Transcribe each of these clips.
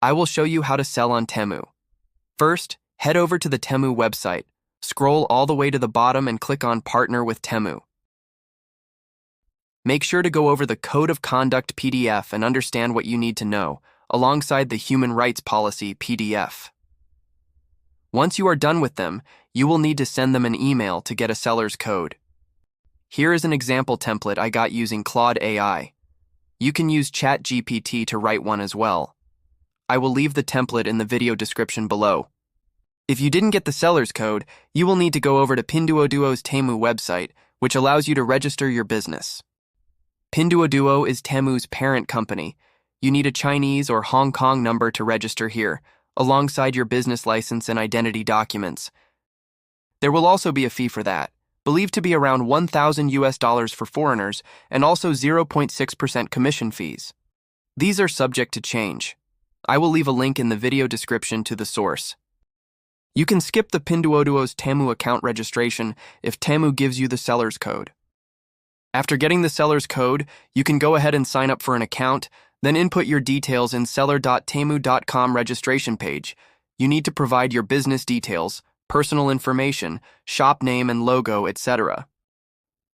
I will show you how to sell on Temu. First, head over to the Temu website, scroll all the way to the bottom and click on Partner with Temu. Make sure to go over the Code of Conduct PDF and understand what you need to know, alongside the Human Rights Policy PDF. Once you are done with them, you will need to send them an email to get a seller's code. Here is an example template I got using Claude AI. You can use ChatGPT to write one as well. I will leave the template in the video description below. If you didn't get the seller's code, you will need to go over to Pinduoduo's Temu website, which allows you to register your business. Pinduoduo is Temu's parent company. You need a Chinese or Hong Kong number to register here, alongside your business license and identity documents. There will also be a fee for that, believed to be around $1,000 for foreigners, and also 0.6% commission fees. These are subject to change. I will leave a link in the video description to the source. You can skip the Pinduoduo's Temu account registration if Temu gives you the seller's code. After getting the seller's code, you can go ahead and sign up for an account, then input your details in seller.temu.com registration page. You need to provide your business details, personal information, shop name and logo, etc.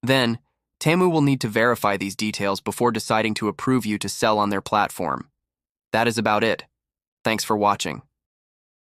Then, Temu will need to verify these details before deciding to approve you to sell on their platform. That is about it. Thanks for watching.